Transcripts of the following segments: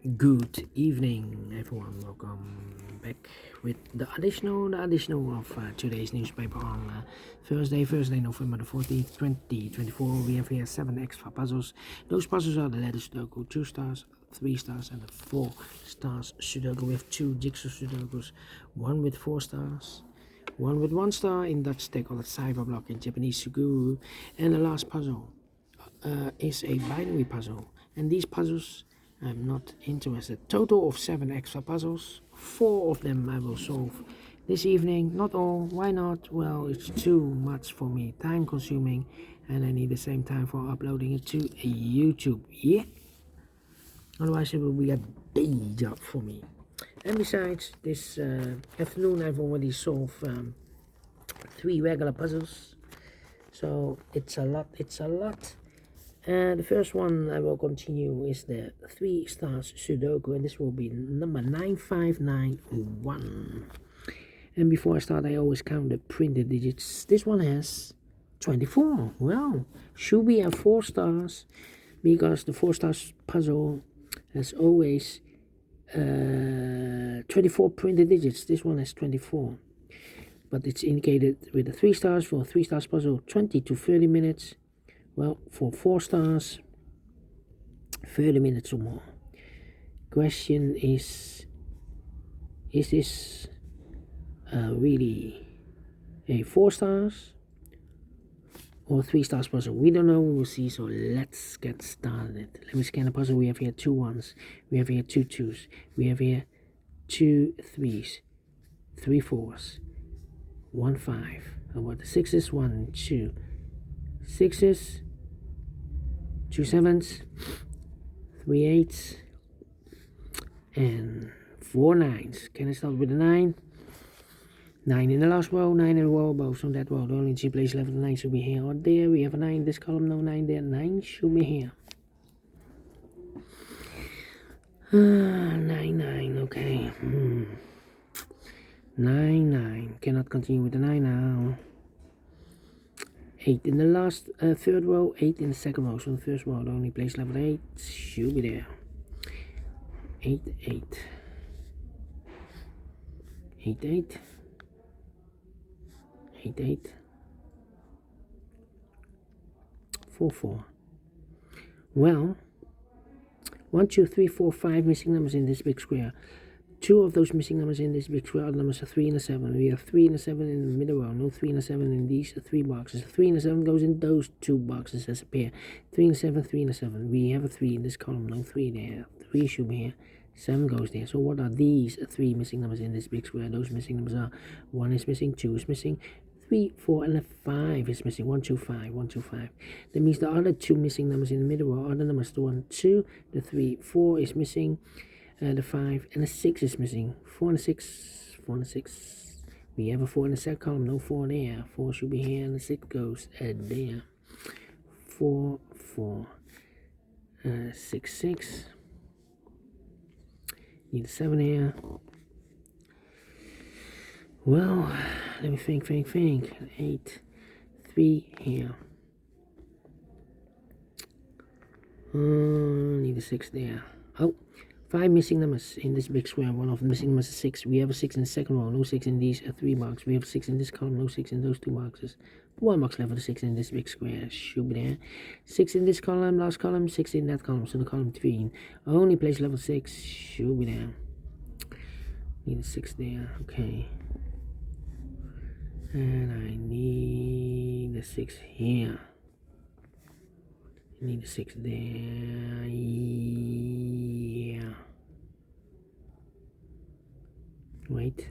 Good evening, everyone. Welcome back with the additional of today's newspaper on Thursday, November the 14th, 2024. We have here 7 extra puzzles. Those puzzles are the letter Sudoku, 2 stars, 3 stars, and the 4 stars Sudoku. We have 2 jigsaw Sudokus, one with 4 stars, one with 1 star in Dutch stick called Cyber Block in Japanese Suguru, and the last puzzle is a binary puzzle. And these puzzles I'm not interested. Total of 7 extra puzzles. 4 of them I will solve this evening. Not all. Why not? Well, it's too much for me. Time consuming. And I need the same time for uploading it to YouTube. Yeah. Otherwise it will be a day job for me. And besides, this afternoon I've already solved 3 regular puzzles. So it's a lot. The first one I will continue is the 3 stars Sudoku, and this will be number 9591. And before I start, I always count the printed digits. This one has 24. Well, should we have 4 stars? Because the 4 stars puzzle has always 24 printed digits. This one has 24. But it's indicated with the 3 stars for a 3 stars puzzle, 20 to 30 minutes. Well, for 4 stars, 30 minutes or more. Question is this really a 4 stars or 3 stars puzzle? We don't know, we will see, so let's get started. Let me scan the puzzle. We have here 2 1s, we have here 2 2s, we have here 2 3s, 3 4s, 1 5. How about the 6s? 1 2 6s, 2 7s, 3 8s, and 4 9s. Can I start with a 9? 9 in the last row, 9 in the row above. On that row, the only place left, the 9 should be here or there. We have a 9 in this column, no 9 there. 9 should be here. 9 9, okay. 9 9. Cannot continue with the 9 now. 8 in the last third row, 8 in the second row. So in the first row, the only place left 8 should be there. 8 8. 8 8. 8 8. 4 4. Well, 1 2 3 4 5 missing numbers in this big square. 2 of those missing numbers in this big square are numbers 3 and 7. We have 3 and 7 in the middle row. No 3 and 7 in these 3 boxes. 3 and 7 goes in those 2 boxes as a pair. 3 and 7, 3 and 7. We have a 3 in this column. No 3 there. 3 should be here. 7 goes there. So what are these 3 missing numbers in this big square? Those missing numbers are 1 is missing, 2 is missing, 3, 4, and a 5 is missing. 1, 2, 5, 1, 2, 5. That means the other 2 missing numbers in the middle row are the numbers 1, 2, the 3, 4 is missing. The 5 and the 6 is missing. 4 and 6, 4 and 6. We have a 4 in the second column, no 4 there. 4 should be here and the 6 goes there. 4, 4, 6, 6. Need a 7 here. Well, let me think. 8, 3 here. Need a 6 there. Oh. 5 missing numbers in this big square. One of the missing numbers is 6. We have a 6 in the second row. No 6 in these 3 boxes. We have a 6 in this column. No 6 in those 2 boxes. 1 box left for the 6 in this big square. Should be there. 6 in this column. Last column. 6 in that column. So the column 3. Only place level 6. Should be there. Need a 6 there. Okay. And I need a 6 here. I need a 6 there. Yeah. Wait.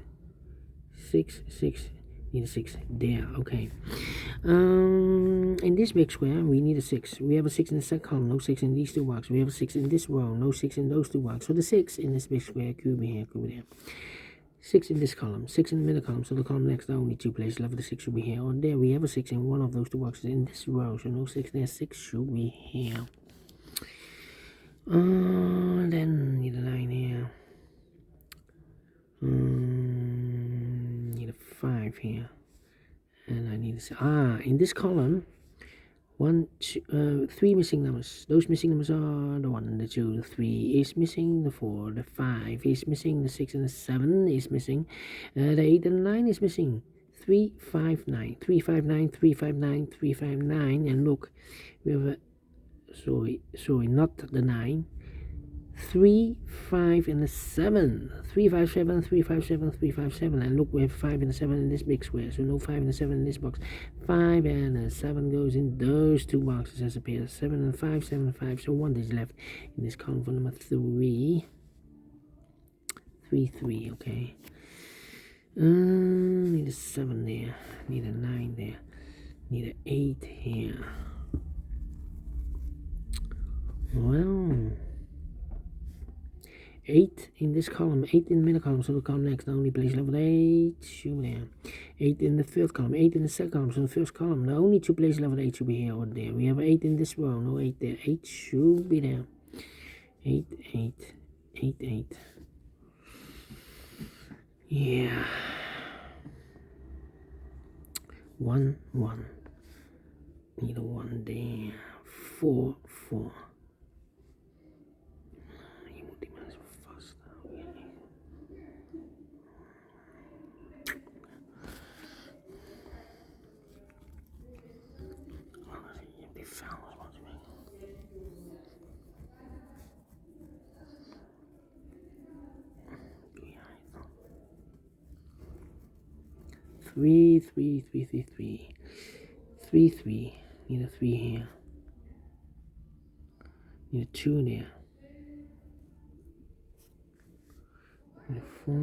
6, 6. Need a 6 there. Okay. In this big square, we need a 6. We have a 6 in the second column. No 6 in these 2 boxes. We have a 6 in this row. No 6 in those 2 boxes. So the 6 in this big square could be here. Could be there. 6 in this column, 6 in the middle column, so the column next, the only 2 places left, the 6 should be here. On there, we have a 6 in one of those 2 boxes in this row, so no 6 there, 6 should be here. Then need a 9 here. Need a 5 here. And I need a... in this column, Three missing numbers. Those missing numbers are the 1, the 2, the 3 is missing, the 4, the 5 is missing, the 6 and the 7 is missing, the 8 and the 9 is missing. 359, 359, 359, 359, and look, we have a sorry, not the 9. 3, 5, and a 7. 357, 357, 357. And look, we have 5 and a 7 in this big square. So no 5 and a 7 in this box. 5 and a 7 goes in those two boxes as a pair. 7 and 5, 7 and 5. So 1 is left in this column for number 3. 3, 3, okay. Need a 7 there. Need a 9 there. Need an 8 here. Well, 8 in this column, 8 in the middle column, so the column next, only place level 8, should be there. 8 in the third column, 8 in the second column, so the first column, the only two places level 8 should be here or there. We have 8 in this row, no 8 there, 8 should be there. 8, 8, 8, 8. Yeah. 1, 1. Need a 1 there. 4, 4. Three, 3, 3, 3, 3. 3, 3. Need a 3 here. Need a 2 there. Need a 4.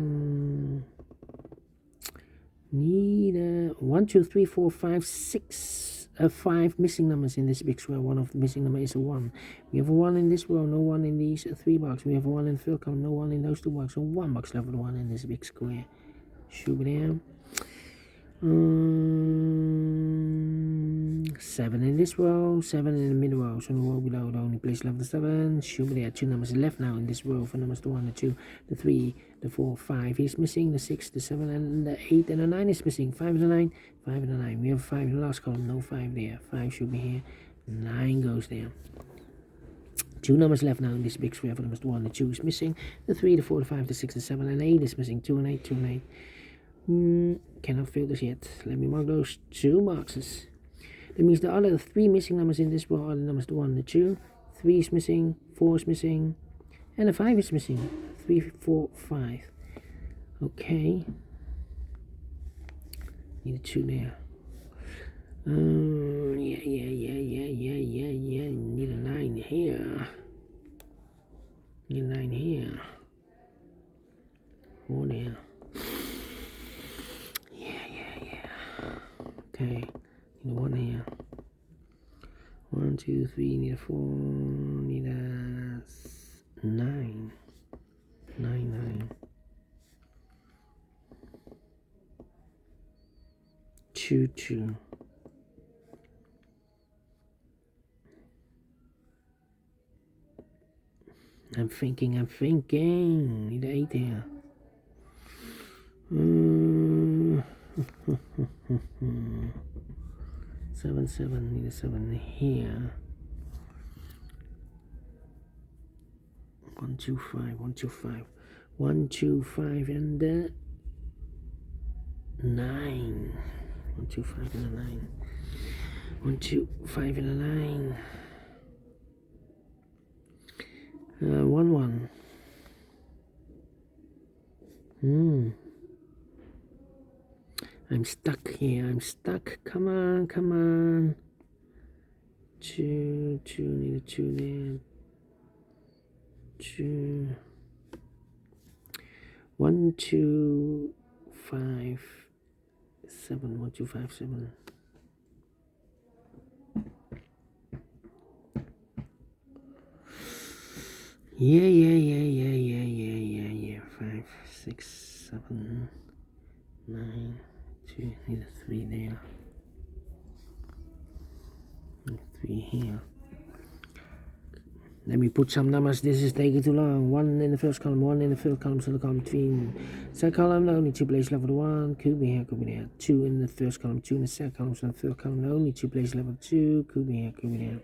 Need a 1, 2, 3, 4, 5, 6. 5 missing numbers in this big square. One of the missing numbers is a 1. We have a 1 in this row, no 1 in these 3 boxes. We have a 1 in the third column, no 1 in those 2 boxes. So 1 box left with 1 in this big square. Should be there. 7 in this row, 7 in the middle row, so the row below the only place left the 7. Should be there. 2 numbers left now in this row for numbers the 1, the 2, the 3, the 4, 5 is missing, the 6, the 7, and the 8 and the 9 is missing. 5 and the 9, 5 and the 9. We have 5 in the last column, no 5 there. 5 should be here, 9 goes there. 2 numbers left now in this big square for numbers the 1, the 2 is missing, the 3, the 4, the 5, the 6, the 7, and 8 is missing. 2 and 8, 2 and 8. Cannot fill this yet. Let me mark those 2 boxes. That means the other 3 missing numbers in this row are the numbers the 1, the 2, 3 is missing, 4 is missing, and the 5 is missing. 3, 4, 5. Okay. Need a 2 there. Yeah. Need a 9 here. Need a 9 here. 4 there. Okay, need a 1 here. 1, 2, 3, need a 4, need a 9. 9. 2, 2. I'm thinking. Need a 8 here. 7, 7, need a 7 here. 1, 2, 5, 1, 2, 5. 1, 2, 5, and the 9. 1, 2, 5, and a 9. 1, 2, 5, and a 9. 1, 1. I'm stuck here. Come on. 2, need a 2 there. 2. 1, 2, 5, 7. 1, 2, 5, 7. Yeah. 5, 6, 7, 9. 2, need a 3 there. Need a 3 here. Let me put some numbers. This is taking too long. 1 in the first column, 1 in the third column, so the column between second column, only 2 places left for the 1. Could be here, could be there. 2 in the first column, 2 in the second column, so the third column, only 2 places left for the 2. Could be here, could be there.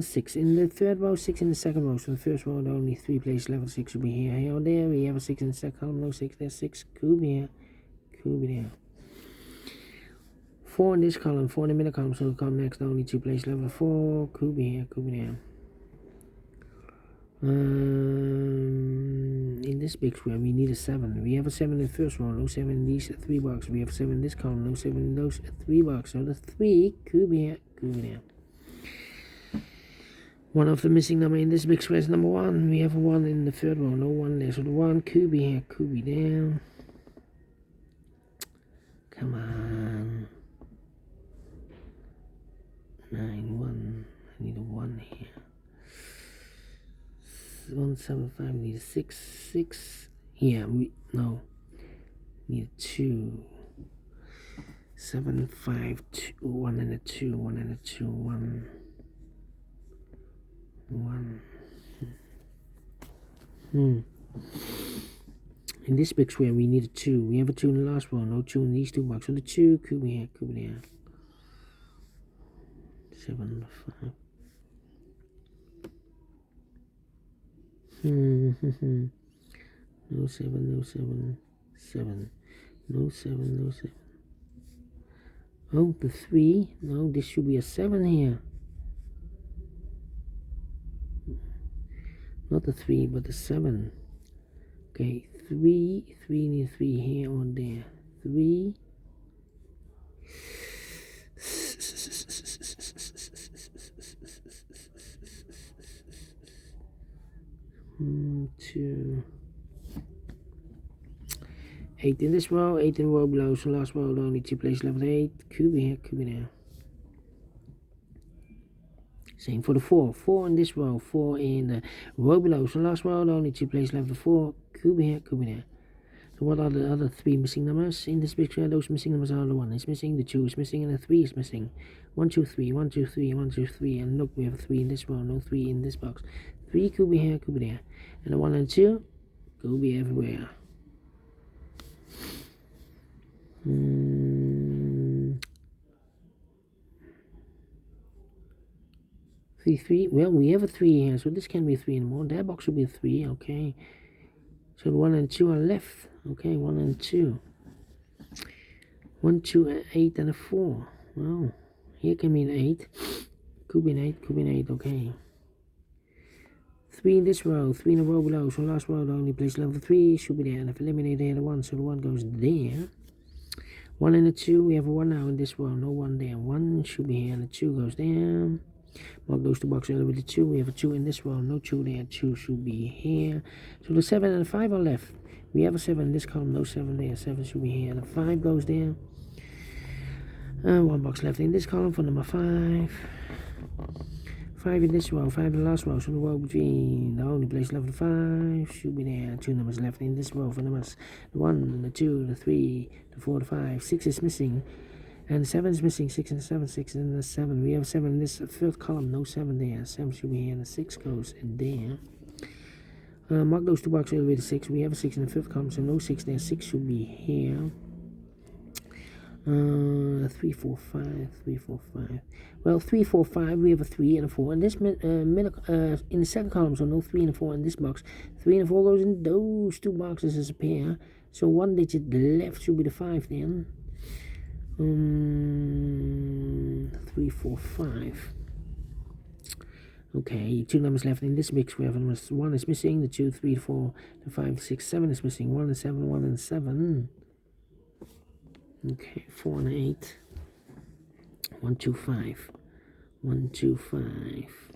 6 in the third row, 6 in the second row, so the first row, only 3 places left for the 6 should be here, here or there. We have a 6 in the second column, no 6 there, 6 could be here, could be there. 4 in this column, 4 in the middle column, so the column next, only 2 places left for 4, could be here, could be there. In this big square, we need a 7. We have a 7 in the first row, no 7 in these 3 boxes. We have a 7 in this column, no 7 in those 3 boxes. So the 3 could be here, could be there. One of the missing number in this big square is number 1. We have a 1 in the third row, no 1 there. So the 1 could be here, could be there. Come on. 9, 1. I need a 1 here. 1, 7, 5. We need a 6, 6. Yeah, we need a 2. 7, 5, 2. 1 and a 2. 1 and a 2. 1. 1. In this big square, we need a 2. We have a 2 in the last row, no 2 in these 2 boxes. So the 2 could be here, could be there. 7, 5. No 7, no 7, 7. No 7, no 7. Oh, the 3. No, this should be a 7 here. Not the 3, but the 7. Okay, 3 need 3 here or there. 3. 2. 8 in this row, 8 in the row below, so last row only 2 places left. 8 could be here, could be there. Same for the 4. 4 in this row, 4 in the row below, so last row only 2 places left. The 4 could be here, could be there. So what are the other 3 missing numbers in this picture? Those missing numbers are the 1 is missing, the 2 is missing, and the 3 is missing. 1, 2, 3, 1, 2, 3, 1, 2, 3, and look, we have a 3 in this row, no 3 in this box. 3 could be here, could be there. And the 1 and 2 could be everywhere. 3, 3. Well, we have a 3 here, so this can be 3 anymore. That box should be a 3, okay. So the 1 and 2 are left. Okay, 1 and 2. 1, 2, 8, and a 4. Well, here can be an 8. Could be an 8, could be an 8, okay. 3 in this row, 3 in the row below, so last row the only place left. The 3 should be there, and I've eliminated here the 1, so the 1 goes there. 1 and a 2, we have a 1 now in this row, no 1 there. 1 should be here, and the 2 goes there. Mark those 2 boxes with the 2, we have a 2 in this row, no 2 there, 2 should be here. So the 7 and the 5 are left. We have a 7 in this column, no 7 there, 7 should be here, and the 5 goes there. 1 box left in this column for number 5. 5 in this row, 5 in the last row, so the row between the only place left, the 5 should be there. 2 numbers left in this row for numbers the 1, the 2, the 3, the 4, the 5. 6 is missing, and 7 is missing. 6 and the 7, 6 and the 7. We have 7 in this third column, no 7 there. 7 should be here, and the 6 goes in there. Mark those 2 boxes with the 6. We have a 6 in the fifth column, so no 6 there. 6 should be here. 3, 4, 5, 3, 4, 5. Well, 3, 4, 5, we have a 3 and a 4. And this middle, in the second column, so no 3 and a 4 in this box. 3 and a 4 goes in those 2 boxes as a pair. So 1 digit left should be the 5 then. 3, 4, 5. Okay, 2 numbers left in this big square. 1 is missing, the 2, 3, 4, the 5, 6, 7 is missing. 1 and 7, 1 and 7. Okay, 4 and 8. 1, 2, 5. 1, 2, 5.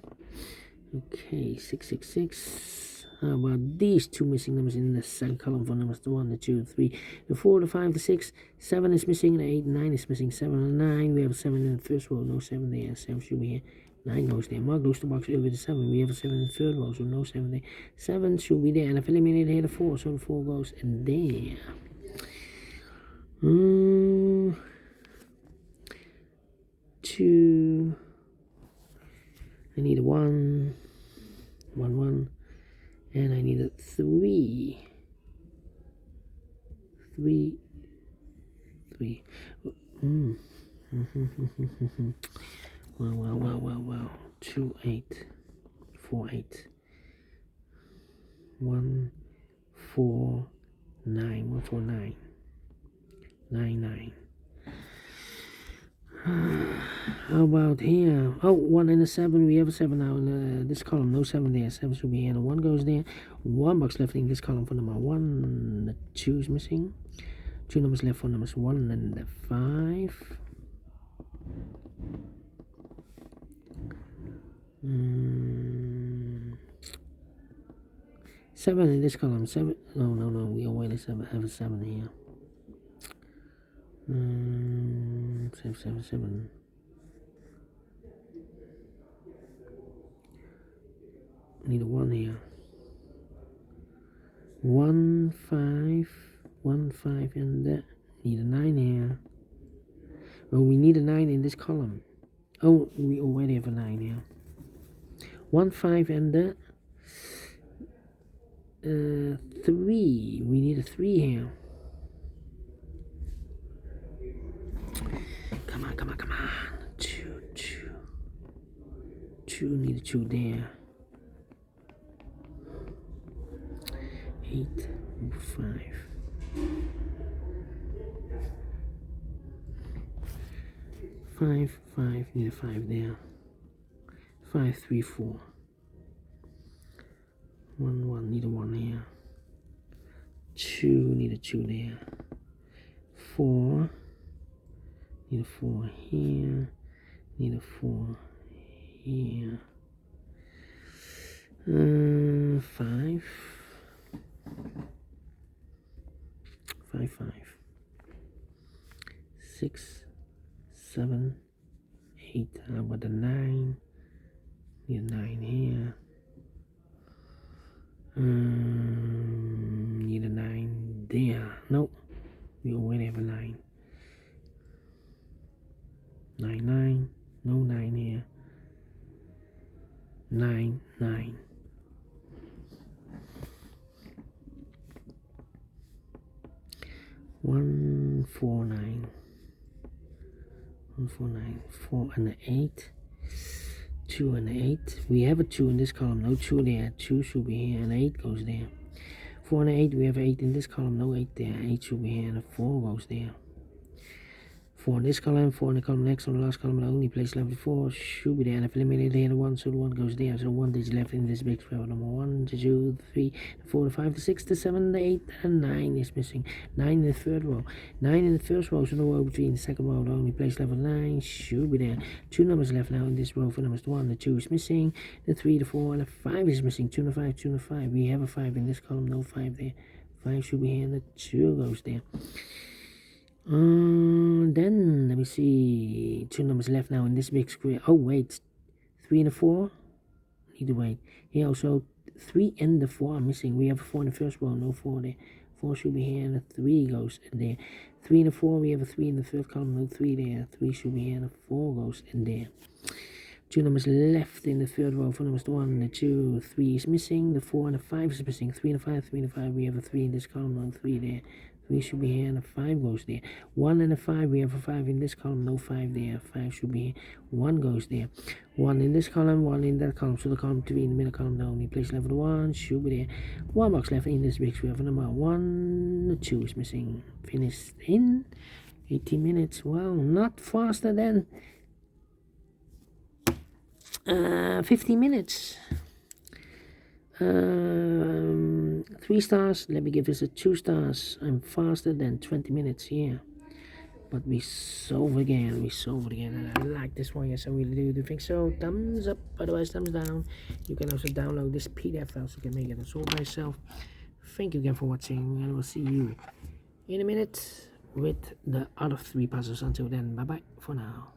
Okay, 6, 6, 6. How about these 2 missing numbers in the second column for numbers the 1, the 2, 3, the 4, the 5, the 6. 7 is missing, the 8, 9 is missing. 7 and 9. We have a 7 in the first row, no 7 there. 7 should be here. 9 goes there. Mark those 2 boxes over the 7. We have a 7 in the third row, so no 7 there. 7 should be there, and I've eliminated here the 4, so the 4 goes in there. 2, I need a 1, 1, 1, and I need a 3, 3, 3. Well. 2, 8, 4, 8. 1, 4, 9. 1, 4, 9. 9, 9. How about here? Oh, 1 and a 7. We have a 7 now in this column. No 7 there. 7 should be here. And 1 goes there. 1 box left in this column for number 1. The 2 is missing. 2 numbers left for numbers 1 and the 5. Seven in this column. 7. No. We already have a 7 here. 7. Need a 1 here. 1, 5, 1, 5, and that. Need a 9 here. Oh, we need a 9 in this column. Oh, we already have a 9 here. 1, 5, and that. 3. We need a 3 here. Come on. 2. 2, need a 2 there. 8, 5. 5, 5, need a 5 there. 5, 3, 4. 1, 1, need a 1 here. 2, need a 2 there. 4, need a 4 here. Need a 4 here. 5. 5, 5. 6, 7, 8. How about the 9? Need a 9 here. Need a 9 there. Nope. We already have a 9. 9. No 9 here. 9. 1, 4, 9. 1, 4, 9. 4 and an 8. 2 and 8. We have a 2 in this column. No 2 there. 2 should be here, and 8 goes there. 4 and 8. We have 8 in this column. No 8 there. 8 should be here, and a 4 goes there. 4 in this column. 4 in the column next. On the last column, the only place left with 4 should be there. And I've eliminated here the 1, so the 1 goes there. So 1 digit left in this big square. Number 1, 2, 3, 4, 5, 6, 7, 8, and 9 is missing. 9 in the third row. 9 in the first row. So the row between the second row, the only place left with 9 should be there. 2 numbers left now in this row for numbers 1. The 2 is missing. The 3, the 4, and the 5 is missing. 2 and a 5, 2 and a 5. We have a 5 in this column. No 5 there. 5 should be here, and the 2 goes there. Then let me see. 2 numbers left now in this big square. Oh wait, 3 and a 4. Need to wait. Here also 3 and the 4 are missing. We have a 4 in the first row. No 4 there. 4 should be here, and a 3 goes in there. 3 and a 4. We have a 3 in the third column. No 3 there. 3 should be here, and a 4 goes in there. 2 numbers left in the third row for numbers 1, the 2, 3 is missing. The 4 and the 5 is missing. 3 and a 5, 3 and a 5. We have a 3 in this column. No 3 there. 3 should be here, and a 5 goes there. 1 and a 5, we have a 5 in this column, no 5 there. 5 should be here, 1 goes there. 1 in this column, 1 in that column. So the column 3 in the middle column, the only place left with 1 should be there. 1 box left in this big square for number 1. The 2 is missing. Finished in 18 minutes. Well, not faster than 15 minutes. 3 stars. Let me give this a 2 stars. I'm faster than 20 minutes here. But we solve again. And I like this one. Yes, I really do think so. Thumbs up. Otherwise, thumbs down. You can also download this PDF file so you can make it and solve by yourself. Thank you again for watching, and we'll see you in a minute with the other 3 puzzles. Until then, bye bye for now.